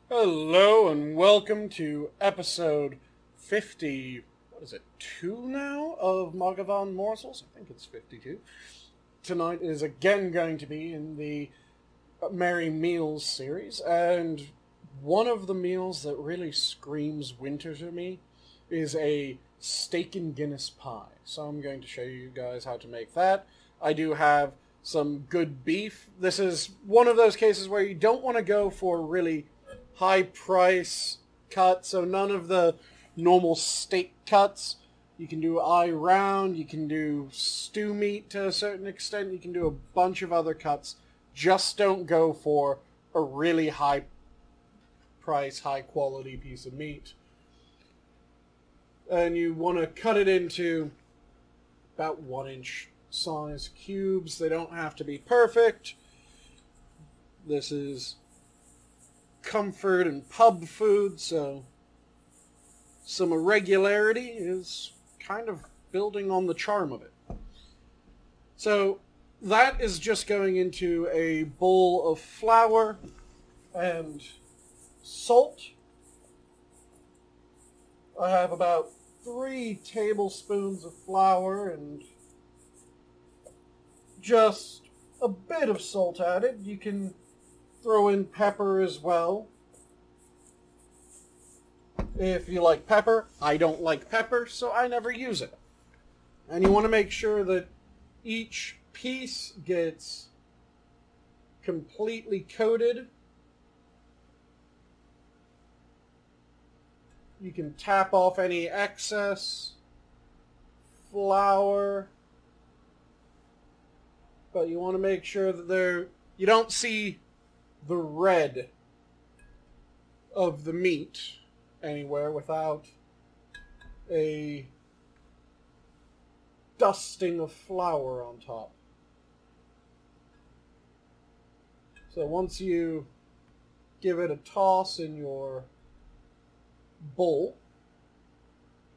Hello and welcome to episode 50, what is it, 2 now of Mathghamhain Morsels? I think it's 52. Tonight is again going to be in the Merry Meals series, and one of the meals that really screams winter to me is a steak and Guinness pie. So I'm going to show you guys how to make that. I do have some good beef. This is one of those cases where you don't want to go for really high price cut, so none of the normal steak cuts. You can do eye round, you can do stew meat to a certain extent, you can do a bunch of other cuts. Just don't go for a really high price, high quality piece of meat. And you want to cut it into about 1-inch size cubes. They don't have to be perfect. This is comfort and pub food, so some irregularity is kind of building on the charm of it. So that is just going into a bowl of flour and salt. I have about 3 tablespoons of flour and just a bit of salt added. You can throw in pepper as well if you like pepper. I don't like pepper, so I never use it. And you want to make sure that each piece gets completely coated. You can tap off any excess flour, but you want to make sure that you don't see the red of the meat anywhere without a dusting of flour on top. So once you give it a toss in your bowl,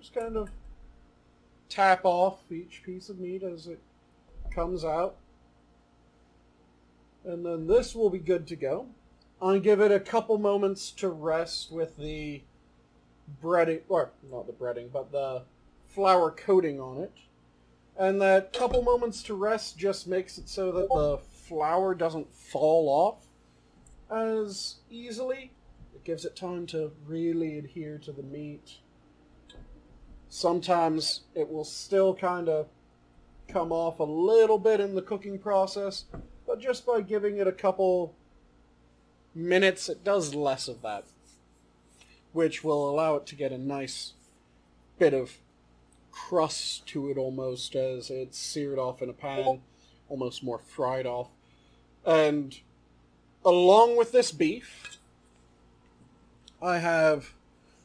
just kind of tap off each piece of meat as it comes out. And then this will be good to go. I'll give it a couple moments to rest with the breading, or not the breading, but the flour coating on it. And that couple moments to rest just makes it so that the flour doesn't fall off as easily. It gives it time to really adhere to the meat. Sometimes it will still kind of come off a little bit in the cooking process, but just by giving it a couple minutes, it does less of that, which will allow it to get a nice bit of crust to it almost as it's seared off in a pan, almost more fried off. And along with this beef, I have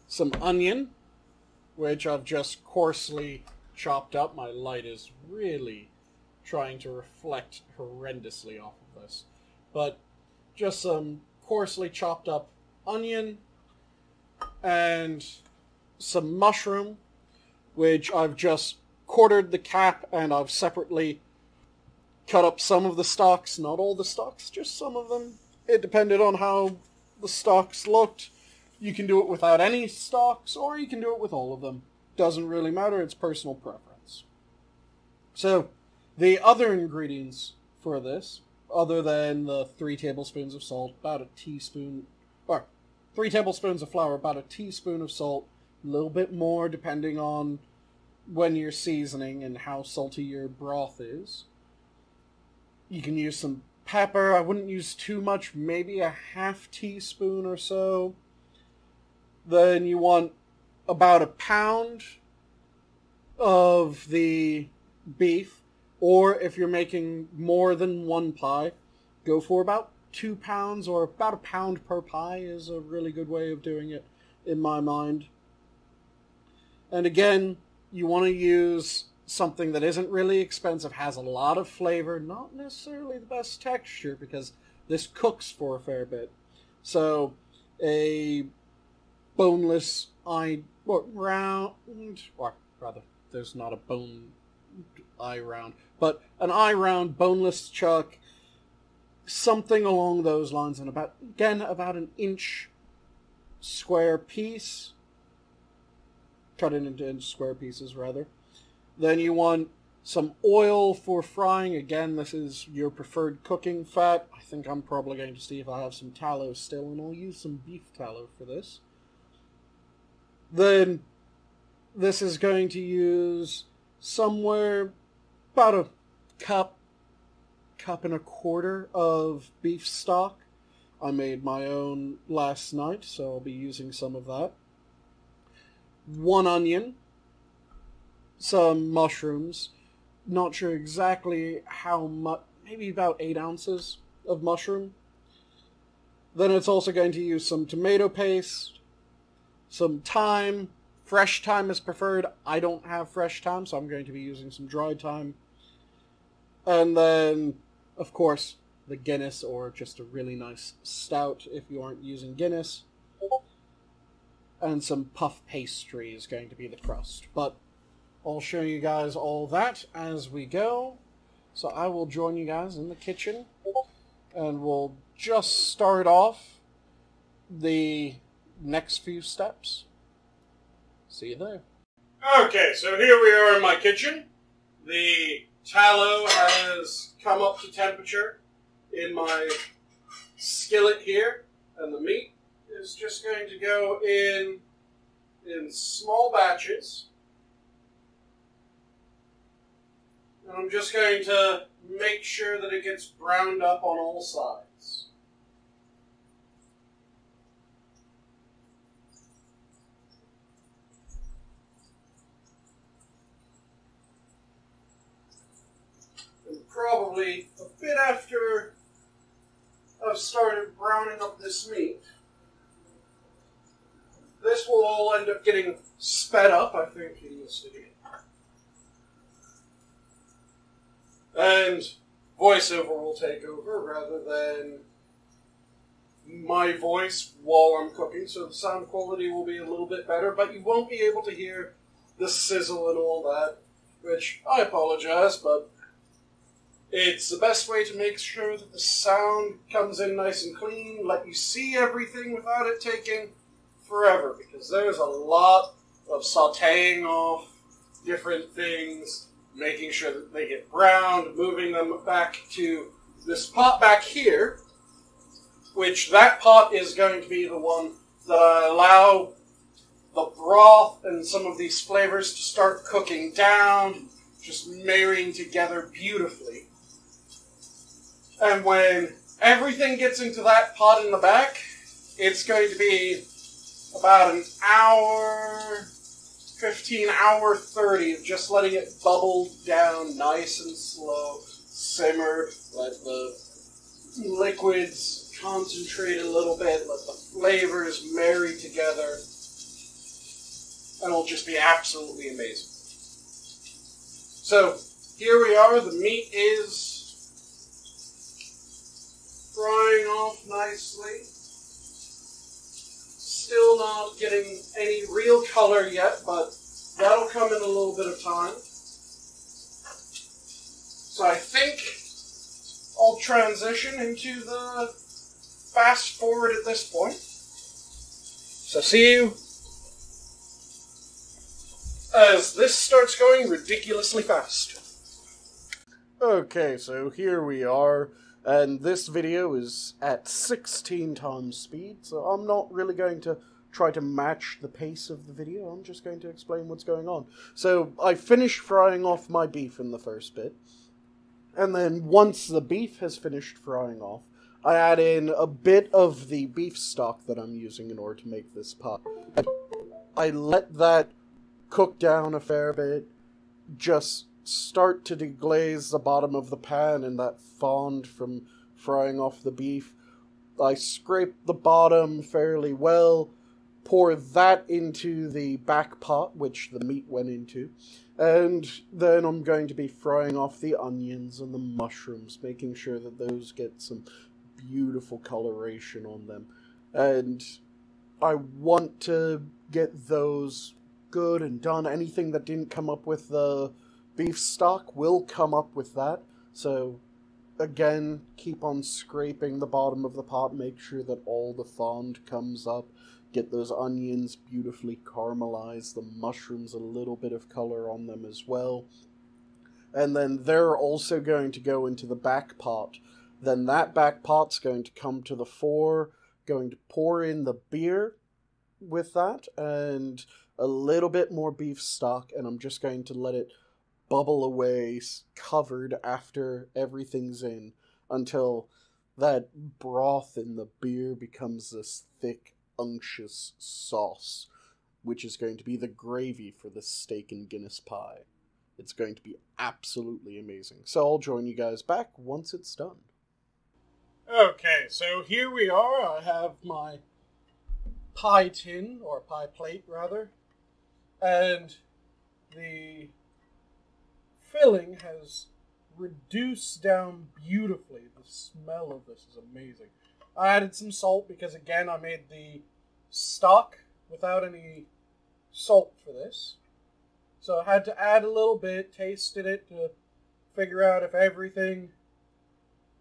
some onion, which I've just coarsely chopped up. My light is really trying to reflect horrendously off of this. But just some coarsely chopped up onion and some mushroom, which I've just quartered the cap and I've separately cut up some of the stalks, not all the stalks, just some of them. It depended on how the stalks looked. You can do it without any stalks, or you can do it with all of them. Doesn't really matter, it's personal preference. So, the other ingredients for this, other than the 3 tablespoons of salt, about a teaspoon, or 3 tablespoons of flour, about a teaspoon of salt, a little bit more depending on when you're seasoning and how salty your broth is. You can use some pepper. I wouldn't use too much, maybe a half teaspoon or so. Then you want about a pound of the beef, or if you're making more than one pie, go for about 2 pounds, or about a pound per pie is a really good way of doing it in my mind. And again, you want to use something that isn't really expensive, has a lot of flavor, not necessarily the best texture, because this cooks for a fair bit. So a boneless round, or rather, there's not a bone eye round, but an eye round boneless chuck, something along those lines, and about an inch square piece. Cut it into square pieces, rather. Then you want some oil for frying. Again, this is your preferred cooking fat. I think I'm probably going to see if I have some tallow still, and I'll use some beef tallow for this. Then this is going to use somewhere about a cup and a quarter of beef stock. I made my own last night, so I'll be using some of that. 1 onion, some mushrooms, not sure exactly how much, maybe about 8 ounces of mushroom. Then it's also going to use some tomato paste, some thyme. Fresh thyme is preferred. I don't have fresh thyme, so I'm going to be using some dried thyme. And then, of course, the Guinness, or just a really nice stout if you aren't using Guinness. And some puff pastry is going to be the crust. But I'll show you guys all that as we go. So I will join you guys in the kitchen, and we'll just start off the next few steps. See you there. Okay, so here we are in my kitchen. The tallow has come up to temperature in my skillet here, and the meat is just going to go in small batches. And I'm just going to make sure that it gets browned up on all sides. And probably a bit after I've started browning up this meat, this will all end up getting sped up, I think, in this video. And voiceover will take over rather than my voice while I'm cooking, so the sound quality will be a little bit better, but you won't be able to hear the sizzle and all that, which I apologize, but it's the best way to make sure that the sound comes in nice and clean, let you see everything without it taking forever, because there's a lot of sauteing off different things, making sure that they get browned, moving them back to this pot back here, which that pot is going to be the one that I allow the broth and some of these flavors to start cooking down, just marrying together beautifully. And when everything gets into that pot in the back, it's going to be about an hour, 15, hour 30 of just letting it bubble down nice and slow, simmer, let the liquids concentrate a little bit, let the flavors marry together, and it'll just be absolutely amazing. So, here we are, the meat is frying off nicely. Still not getting any real color yet, but that'll come in a little bit of time. So I think I'll transition into the fast forward at this point. So see you as this starts going ridiculously fast. Okay, so here we are. And this video is at 16 times speed, so I'm not really going to try to match the pace of the video. I'm just going to explain what's going on. So I finished frying off my beef in the first bit, and then once the beef has finished frying off, I add in a bit of the beef stock that I'm using in order to make this pot. I let that cook down a fair bit, just start to deglaze the bottom of the pan and that fond from frying off the beef. I scrape the bottom fairly well, pour that into the back pot, which the meat went into, and then I'm going to be frying off the onions and the mushrooms, making sure that those get some beautiful coloration on them. And I want to get those good and done. Anything that didn't come up with the beef stock will come up with that, so again, keep on scraping the bottom of the pot, make sure that all the fond comes up. Get those onions beautifully caramelized, the mushrooms, a little bit of color on them as well. And then they're also going to go into the back pot. Then that back pot's going to come to the fore, going to pour in the beer with that, and a little bit more beef stock, and I'm just going to let it bubble away, covered after everything's in, until that broth in the beer becomes this thick, unctuous sauce, which is going to be the gravy for the steak and Guinness pie. It's going to be absolutely amazing. So I'll join you guys back once it's done. Okay, so here we are. I have my pie tin, or pie plate rather, and the filling has reduced down beautifully. The smell of this is amazing. I added some salt because, again, I made the stock without any salt for this. So I had to add a little bit, tasted it to figure out if everything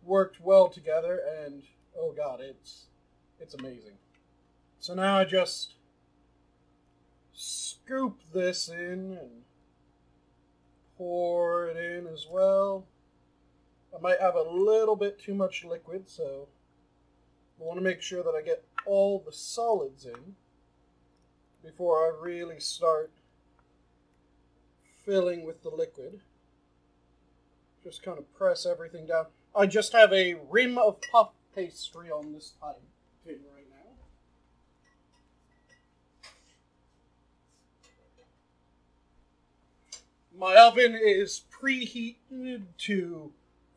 worked well together, and oh god, it's amazing. So now I just scoop this in and pour it in as well. I might have a little bit too much liquid, so I want to make sure that I get all the solids in before I really start filling with the liquid. Just kind of press everything down. I just have a rim of puff pastry on this pie tin right now. My oven is preheated to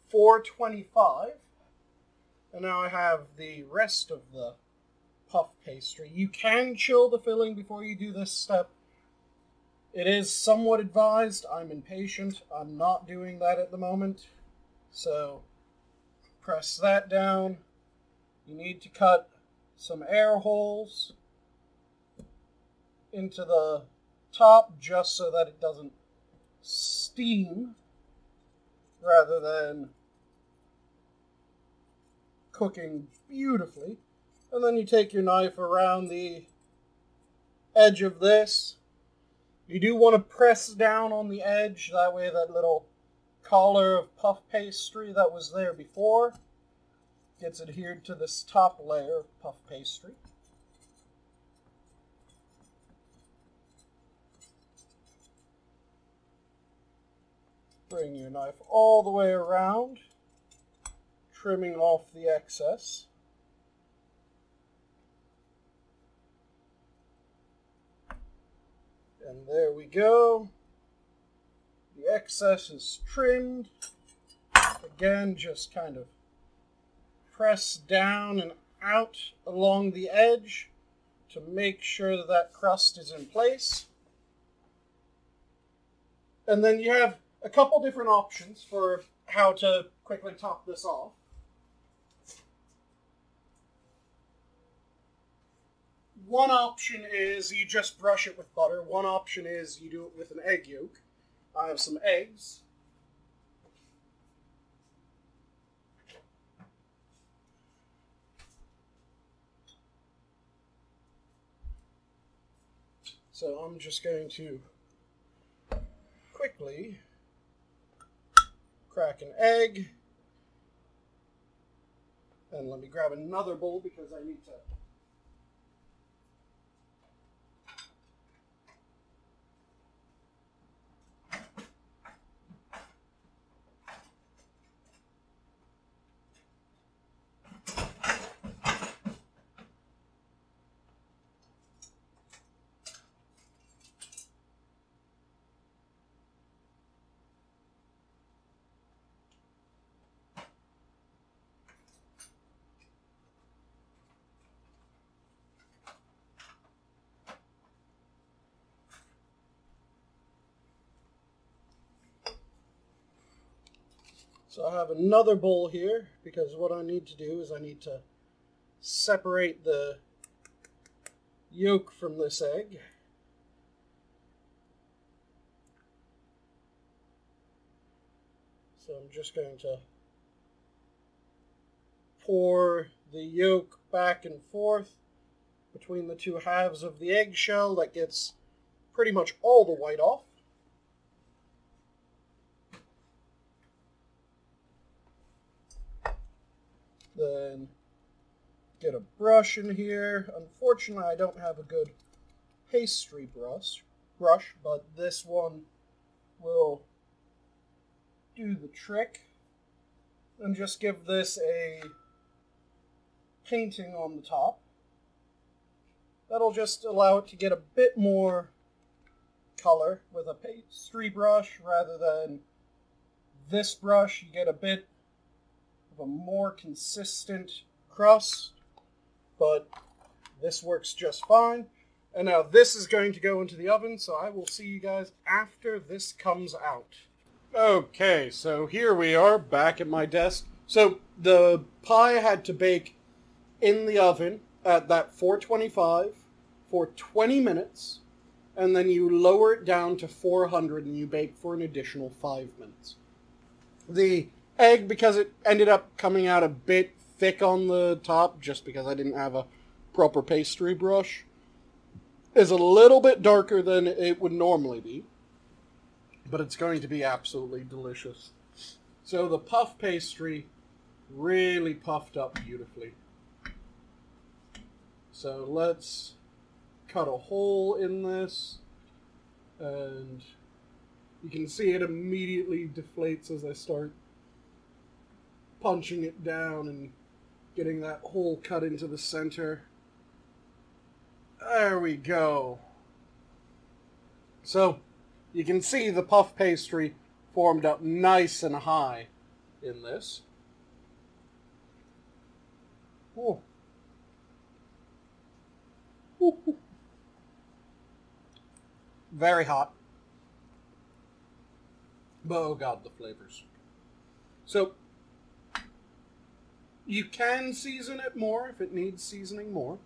425. And now I have the rest of the puff pastry. You can chill the filling before you do this step. It is somewhat advised. I'm impatient. I'm not doing that at the moment. So press that down. You need to cut some air holes into the top just so that it doesn't steam rather than cooking beautifully. And then you take your knife around the edge of this. You do want to press down on the edge, that way that little collar of puff pastry that was there before gets adhered to this top layer of puff pastry. Bring your knife all the way around, trimming off the excess. And there we go. The excess is trimmed. Again, just kind of press down and out along the edge to make sure that that crust is in place. And then you have a couple different options for how to quickly top this off. One option is you just brush it with butter. One option is you do it with an egg yolk. I have some eggs. So I'm just going to quickly crack an egg. And let me grab another bowl because I need to So I have another bowl here because what I need to do is I need to separate the yolk from this egg. So I'm just going to pour the yolk back and forth between the two halves of the eggshell. That gets pretty much all the white off. Then get a brush in here. Unfortunately, I don't have a good pastry brush, but this one will do the trick. And just give this a painting on the top. That'll just allow it to get a bit more color. With a pastry brush rather than this brush, you get a bit of a more consistent crust, but this works just fine. And now this is going to go into the oven, so I will see you guys after this comes out. Okay, so here we are back at my desk. So the pie had to bake in the oven at that 425 for 20 minutes, and then you lower it down to 400 and you bake for an additional 5 minutes. The egg, because it ended up coming out a bit thick on the top, just because I didn't have a proper pastry brush, is a little bit darker than it would normally be, but it's going to be absolutely delicious. So the puff pastry really puffed up beautifully. So let's cut a hole in this, and you can see it immediately deflates as I start punching it down and getting that hole cut into the center. There we go. So you can see the puff pastry formed up nice and high in this. Ooh. Ooh. Very hot. But oh god, the flavors. So you can season it more if it needs seasoning more.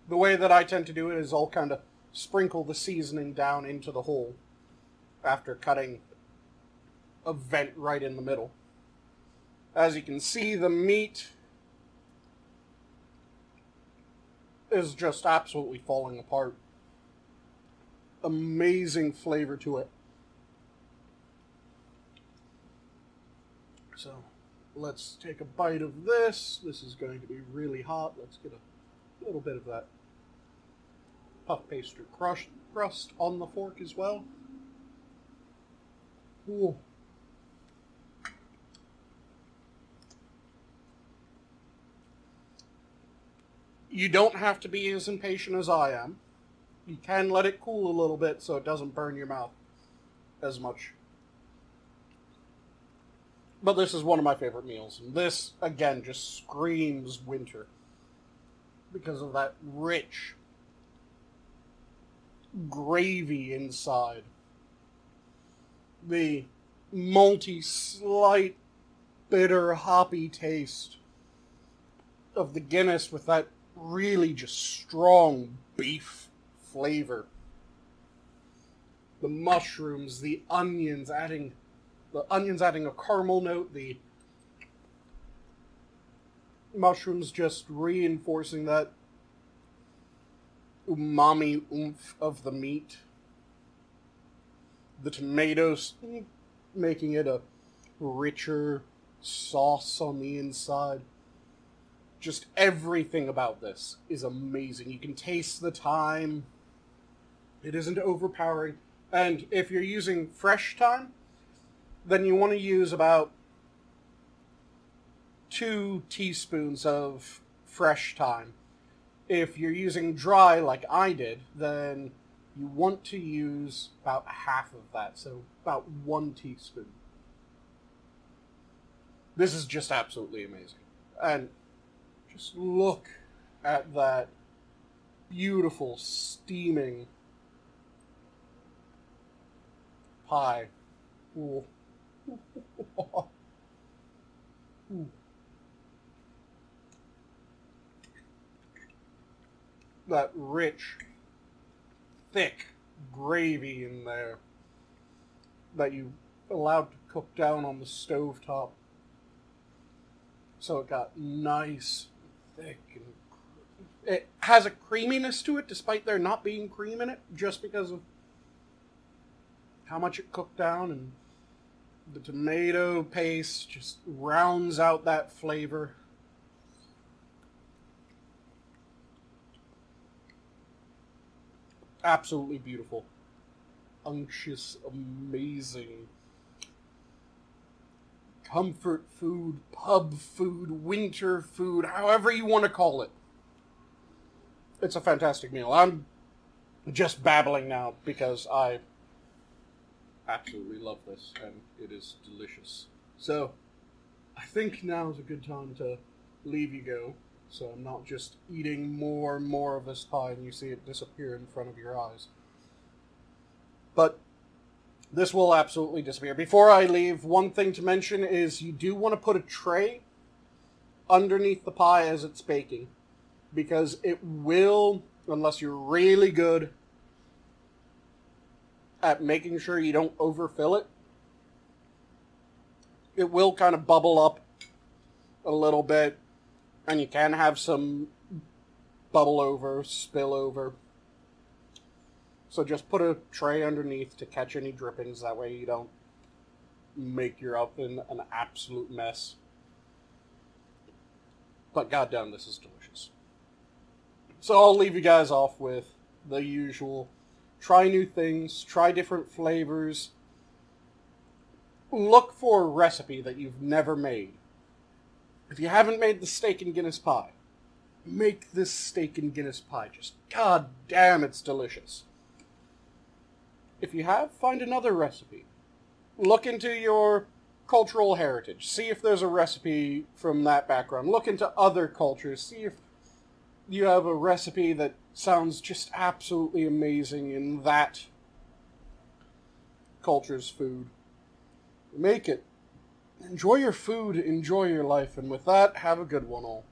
The way that I tend to do it is I'll kind of sprinkle the seasoning down into the hole after cutting a vent right in the middle. As you can see, the meat is just absolutely falling apart. Amazing flavor to it. So let's take a bite of this. This is going to be really hot. Let's get a little bit of that puff pastry crust on the fork as well. Ooh. You don't have to be as impatient as I am. You can let it cool a little bit so it doesn't burn your mouth as much. But this is one of my favorite meals. And this, again, just screams winter because of that rich gravy inside. The malty, slight, bitter, hoppy taste of the Guinness with that really just strong beef flavor. The mushrooms, the onions adding a caramel note, the mushrooms just reinforcing that umami oomph of the meat. The tomatoes making it a richer sauce on the inside. Just everything about this is amazing. You can taste the thyme. It isn't overpowering. And if you're using fresh thyme, then you want to use about 2 teaspoons of fresh thyme. If you're using dry like I did, then you want to use about half of that, so about 1 teaspoon. This is just absolutely amazing. And just look at that beautiful, steaming pie. Ooh. Ooh. That rich, thick gravy in there that you allowed to cook down on the stovetop. So it got nice, thick, and it has a creaminess to it, despite there not being cream in it, just because of how much it cooked down, and the tomato paste just rounds out that flavor. Absolutely beautiful. Unctuous, amazing. Comfort food, pub food, winter food, however you want to call it. It's a fantastic meal. I'm just babbling now because I absolutely love this, and it is delicious. So, I think now is a good time to leave you go, so I'm not just eating more and more of this pie and you see it disappear in front of your eyes. But this will absolutely disappear. Before I leave, one thing to mention is you do want to put a tray underneath the pie as it's baking, because it will, unless you're really good at making sure you don't overfill it, it will kind of bubble up a little bit, and you can have some bubble over, spill over. So just put a tray underneath to catch any drippings, that way you don't make your oven an absolute mess. But goddamn, this is delicious. So I'll leave you guys off with the usual. Try new things, try different flavors. Look for a recipe that you've never made. If you haven't made the steak and Guinness pie, make this steak and Guinness pie. Just goddamn, it's delicious. If you have, find another recipe. Look into your cultural heritage. See if there's a recipe from that background. Look into other cultures. See if you have a recipe that sounds just absolutely amazing in that culture's food. Make it. Enjoy your food, enjoy your life, and with that, have a good one all.